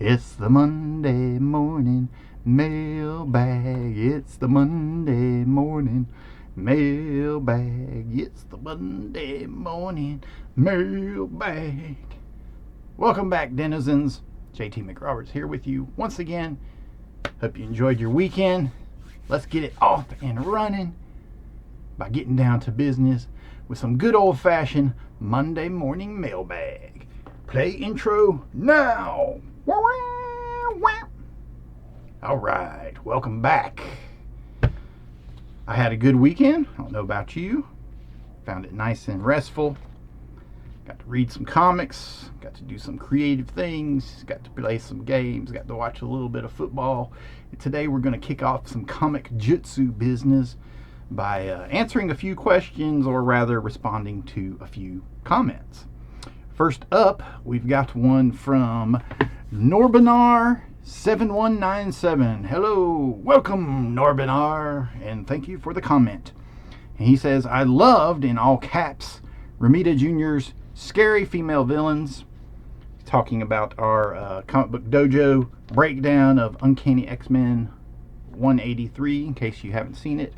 It's the Monday morning mailbag. It's the Monday morning mailbag. It's the Monday morning mailbag. Welcome back, denizens. JT McRoberts here with you once again. Hope you enjoyed your weekend. Let's get it off and running by getting down to business with some good old-fashioned Monday morning mailbag. Play intro now. All right, welcome back. I had a good weekend. I don't know about you. Found it nice and restful. Got to read some comics. Got to do some creative things. Got to play some games. Got to watch a little bit of football. And today we're going to kick off some Comic-Jutsu business by answering a few questions, or rather responding to a few comments. First up, we've got one from Norbinar7197. Hello, welcome Norbinar, and thank you for the comment. And he says, I loved, in all caps, Romita Jr.'s scary female villains. He's talking about our comic book dojo breakdown of Uncanny X-Men 183, in case you haven't seen it.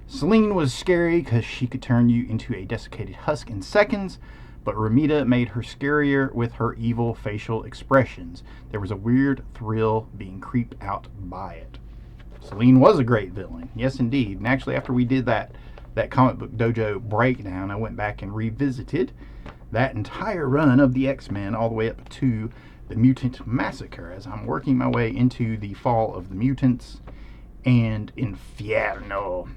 Selene was scary because she could turn you into a desiccated husk in seconds, but Romita made her scarier with her evil facial expressions. There was a weird thrill being creeped out by it. Selene was a great villain, yes indeed. And actually, after we did that comic book dojo breakdown, I went back and revisited that entire run of the X-Men all the way up to the Mutant Massacre, as I'm working my way into the Fall of the Mutants and Inferno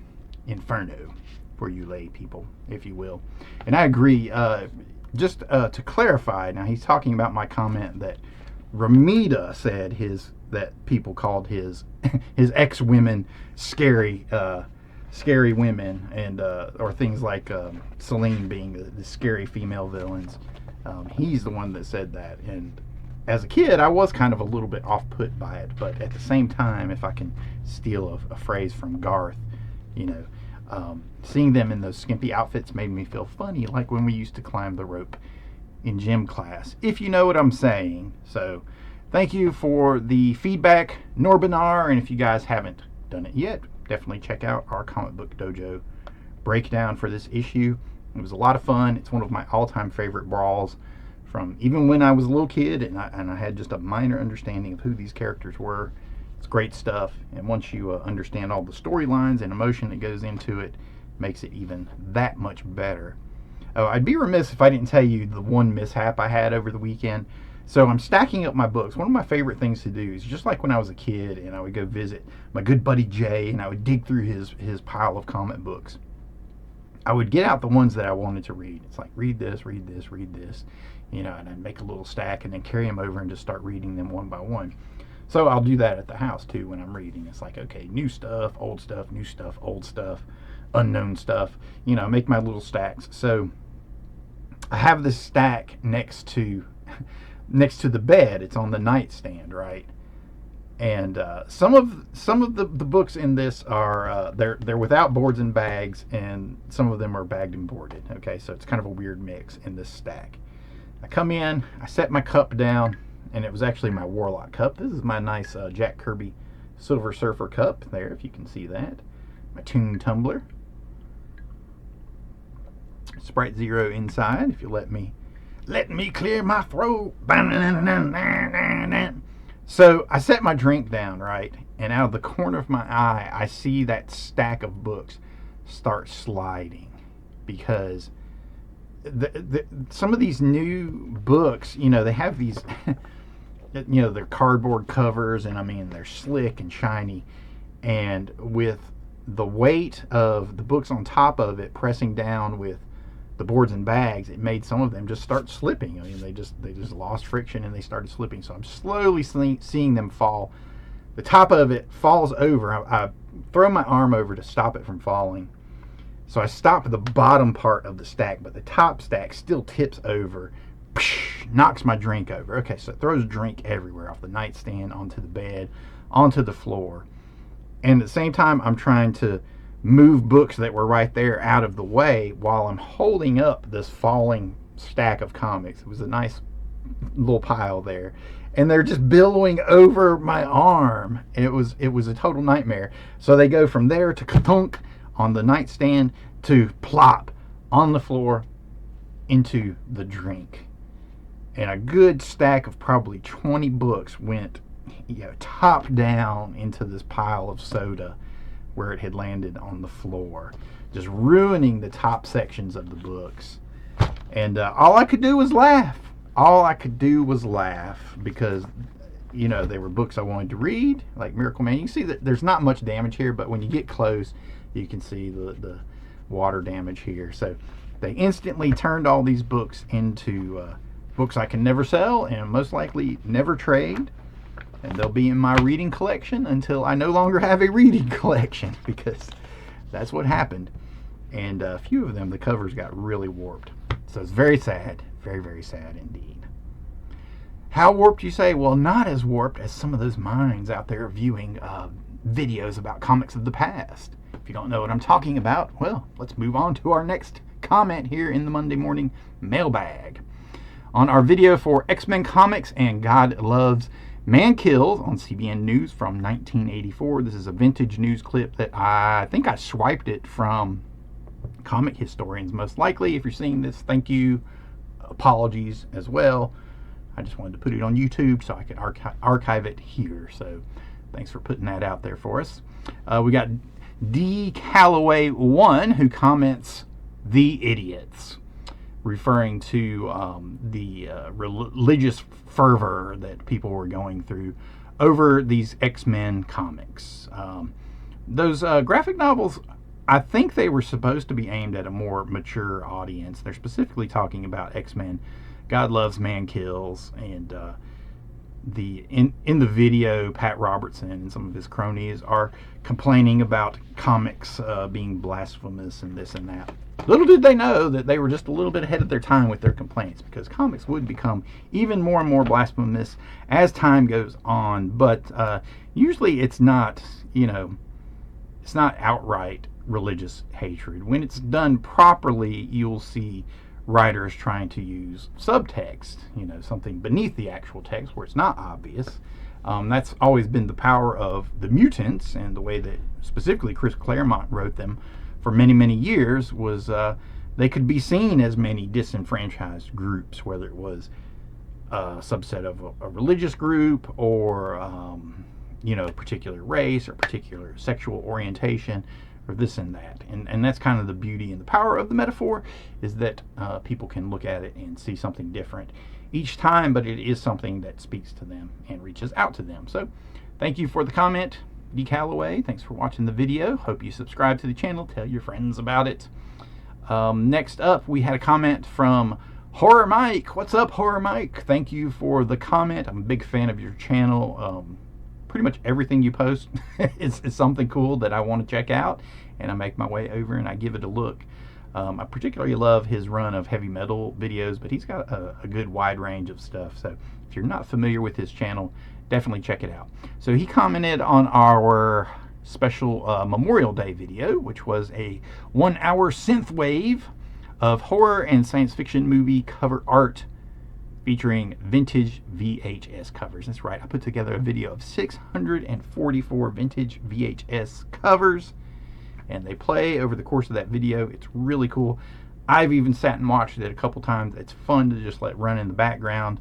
for you lay people, if you will. And I agree. Just to clarify, now he's talking about my comment that Romita said that people called his ex-women scary women, and or things like Selene being the scary female villains. He's the one that said that, and as a kid I was kind of a little bit off-put by it, but at the same time, if I can steal a phrase from Garth, seeing them in those skimpy outfits made me feel funny, like when we used to climb the rope in gym class, if you know what I'm saying. So thank you for the feedback, Norbinar, and if you guys haven't done it yet, definitely check out our comic book dojo breakdown for this issue. It was a lot of fun. It's one of my all-time favorite brawls from even when I was a little kid, and I had just a minor understanding of who these characters were. It's great stuff, and once you understand all the storylines and emotion that goes into it, makes it even that much better. Oh, I'd be remiss if I didn't tell you the one mishap I had over the weekend. So I'm stacking up my books. One of my favorite things to do is, just like when I was a kid and I would go visit my good buddy Jay, and I would dig through his pile of comic books, I would get out the ones that I wanted to read. It's like, read this, read this, read this, and I'd make a little stack and then carry them over and just start reading them one by one. So I'll do that at the house too when I'm reading. It's like, okay, new stuff, old stuff, new stuff, old stuff, unknown stuff, make my little stacks. So I have this stack next to the bed. It's on the nightstand, right? And some of the books in this are they're without boards and bags, and some of them are bagged and boarded. Okay, so it's kind of a weird mix in this stack. I come in, I set my cup down, and it was actually my Warlock cup. This is my nice Jack Kirby Silver Surfer cup there, if you can see that. My Toon tumbler. Sprite Zero inside, if you let me clear my throat. So I set my drink down, right? And out of the corner of my eye, I see that stack of books start sliding, because some of these new books, they have these they're cardboard covers, and I mean, they're slick and shiny, and with the weight of the books on top of it pressing down with the boards and bags, it made some of them just start slipping. I mean, they just lost friction and they started slipping. So I'm slowly seeing them fall. The top of it falls over. I throw my arm over to stop it from falling. So I stop the bottom part of the stack, but the top stack still tips over, knocks my drink over. Okay, so it throws drink everywhere, off the nightstand, onto the bed, onto the floor. And at the same time, I'm trying to move books that were right there out of the way while I'm holding up this falling stack of comics. It was a nice little pile there. and they're just billowing over my arm. It was a total nightmare. So they go from there to ka-thunk on the nightstand to plop on the floor into the drink. And a good stack of probably 20 books went, top down into this pile of soda where it had landed on the floor, just ruining the top sections of the books. And all I could do was laugh. Because, they were books I wanted to read, like Miracle Man. You can see that there's not much damage here, but when you get close, you can see the water damage here. So they instantly turned all these books into books I can never sell and most likely never trade. And they'll be in my reading collection until I no longer have a reading collection, because that's what happened. And a few of them, the covers got really warped. So it's very sad. Very, very sad indeed. How warped, you say? Well, not as warped as some of those minds out there viewing videos about comics of the past. If you don't know what I'm talking about, well, let's move on to our next comment here in the Monday Morning Mailbag. On our video for X-Men Comics and God Loves Man Kills on CBN News from 1984. This is a vintage news clip that I think I swiped it from Comic Historians, most likely. If you're seeing this, thank you. Apologies as well. I just wanted to put it on YouTube so I could archive it here. So thanks for putting that out there for us. We got D. Calloway 1 who comments, "The idiots," referring to the religious fervor that people were going through over these X-Men comics. Those graphic novels, I think they were supposed to be aimed at a more mature audience. They're specifically talking about X-Men, God Loves, Man Kills, and in the video, Pat Robertson and some of his cronies are complaining about comics being blasphemous and this and that. Little did they know that they were just a little bit ahead of their time with their complaints, because comics would become even more and more blasphemous as time goes on. But usually it's not, it's not outright religious hatred. When it's done properly, you'll see writers trying to use subtext, something beneath the actual text where it's not obvious. That's always been the power of the mutants, and the way that specifically Chris Claremont wrote them for many, many years was they could be seen as many disenfranchised groups, whether it was a subset of a religious group or a particular race or particular sexual orientation, or this and that. And that's kind of the beauty and the power of the metaphor, is that people can look at it and see something different each time, but it is something that speaks to them and reaches out to them. So thank you for the comment, D. Calloway. Thanks for watching the video. Hope you subscribe to the channel. Tell your friends about it. Next up, we had a comment from Horror Mike. What's up, Horror Mike? Thank you for the comment. I'm a big fan of your channel. Pretty much everything you post is something cool that I want to check out, and I make my way over and I give it a look. I particularly love his run of heavy metal videos, but he's got a good wide range of stuff. So if you're not familiar with his channel, definitely check it out. So he commented on our special Memorial Day video, which was a 1-hour synthwave of horror and science fiction movie cover art featuring vintage VHS covers. That's right, I put together a video of 644 vintage VHS covers, and they play over the course of that video. It's really cool. I've even sat and watched it a couple times. It's fun to just let run in the background.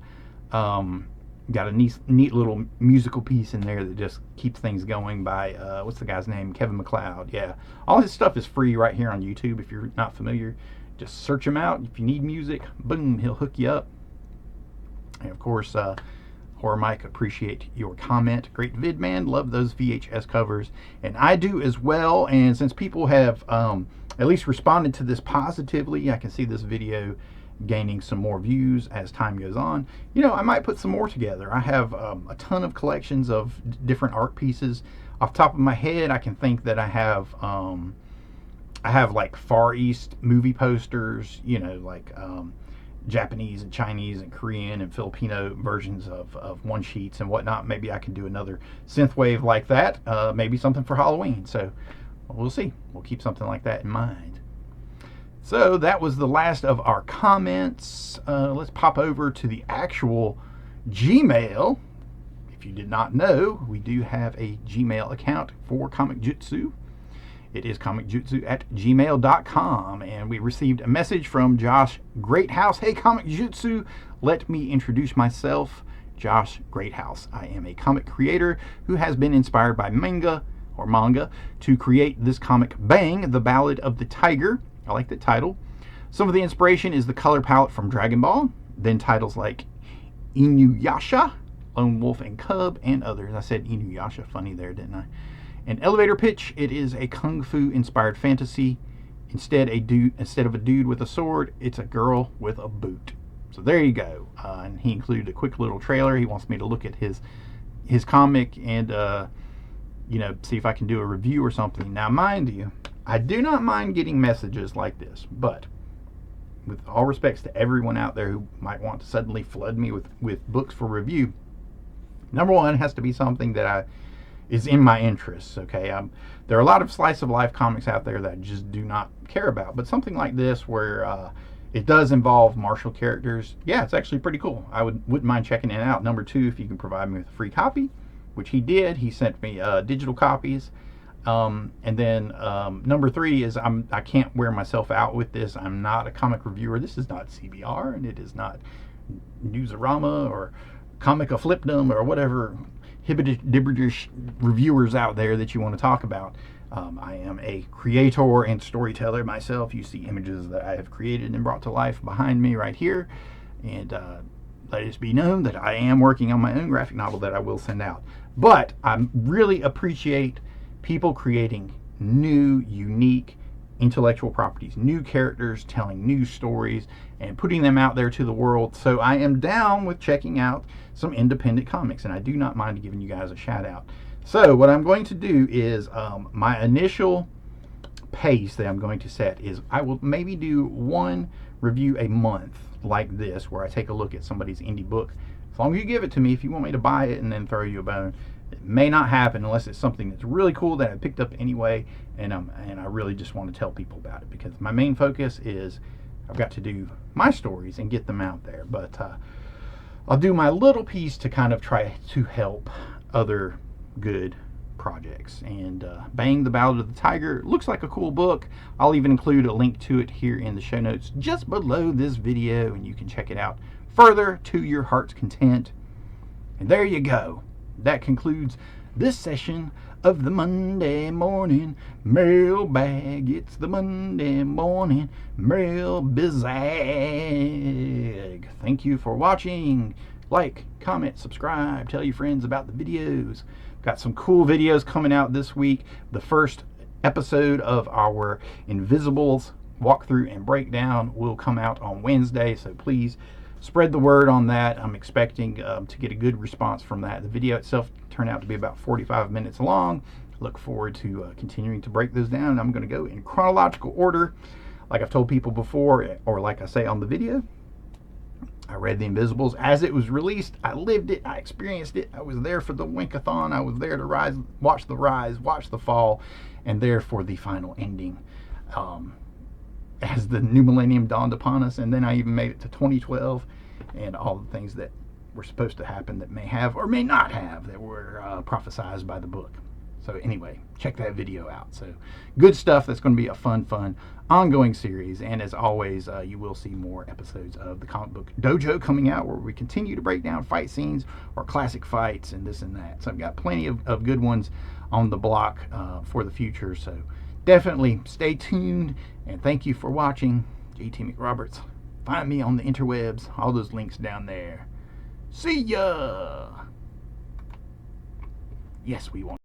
Got a neat little musical piece in there that just keeps things going by, what's the guy's name? Kevin MacLeod. Yeah, all his stuff is free right here on YouTube. If you're not familiar, just search him out. If you need music, boom, he'll hook you up. And of course, Horror Mike, appreciate your comment. Great vid, man. Love those VHS covers. And I do as well. And since people have at least responded to this positively, I can see this video gaining some more views as time goes on. I might put some more together. I have a ton of collections of different art pieces. Off the top of my head, I can think that I have like Far East movie posters, like Japanese and Chinese and Korean and Filipino versions of one sheets and whatnot. Maybe I can do another synthwave like that, maybe something for Halloween. So we'll see. We'll keep something like that in mind. So that was the last of our comments. Let's pop over to the actual Gmail. If you did not know, we do have a Gmail account for Comic-Jutsu. It is comicjutsu@gmail.com, and we received a message from Josh Greathouse. Hey, Comic-Jutsu, let me introduce myself. Josh Greathouse. I am a comic creator who has been inspired by manga to create this comic, Bang, the Ballad of the Tiger. I like the title. Some of the inspiration is the color palette from Dragon Ball, then titles like Inuyasha, Lone Wolf and Cub, and others. I said Inuyasha, funny there, didn't I? An elevator pitch, it is a kung fu inspired fantasy. Instead of a dude with a sword, it's a girl with a boot. So there you go. And he included a quick little trailer. He wants me to look at his comic and see if I can do a review or something. Now, mind you, I do not mind getting messages like this, but with all respects to everyone out there who might want to suddenly flood me with books for review, number one, it has to be something that is in my interests. Okay, there are a lot of slice of life comics out there that I just do not care about, but something like this where it does involve martial characters, yeah, it's actually pretty cool. I wouldn't mind checking it out. Number two, if you can provide me with a free copy, which he did. He sent me digital copies. And then number three is I can't wear myself out with this. I'm not a comic reviewer. This is not CBR, and it is not Newsarama or Comic-a-Flipdom or whatever hibbity-dibbity reviewers out there that you want to talk about. I am a creator and storyteller myself. You see images that I have created and brought to life behind me right here. And let it be known that I am working on my own graphic novel that I will send out. But I really appreciate people creating new, unique intellectual properties, new characters, telling new stories, and putting them out there to the world. So I am down with checking out some independent comics, and I do not mind giving you guys a shout out. So what I'm going to do is my initial pace that I'm going to set is I will maybe do one review a month like this, where I take a look at somebody's indie book. As long as you give it to me, if you want me to buy it and then throw you a bone, it may not happen unless it's something that's really cool that I picked up anyway, and I really just want to tell people about it, because my main focus is I've got to do my stories and get them out there. But I'll do my little piece to kind of try to help other good projects. And Bang, the Ballad of the Tiger looks like a cool book. I'll even include a link to it here in the show notes just below this video, and you can check it out further to your heart's content. And there you go. That concludes this session of the Monday Morning Mailbag. It's the Monday Morning Mailbag. Thank you for watching. Like, comment, subscribe, tell your friends about the videos. Got some cool videos coming out this week. The first episode of our Invisibles walkthrough and breakdown will come out on Wednesday, so please spread the word on that. I'm expecting to get a good response from that. The video itself turned out to be about 45 minutes long. Look forward to continuing to break those down. I'm going to go in chronological order, like I've told people before, or like I say on the video. I read The Invisibles as it was released. I lived it. I experienced it. I was there for the Winkathon. I was there to watch the rise, watch the fall, and there for the final ending. As the new millennium dawned upon us, and then I even made it to 2012, and all the things that were supposed to happen that may have or may not have that were prophesized by the book. So anyway, check that video out. So good stuff. That's going to be a fun ongoing series, and as always, you will see more episodes of the Comic Book Dojo coming out, where we continue to break down fight scenes or classic fights and this and that. So I've got plenty of good ones on the block for the future, so definitely stay tuned, and thank you for watching. JT McRoberts. Find me on the interwebs, all those links down there. See ya! Yes, we want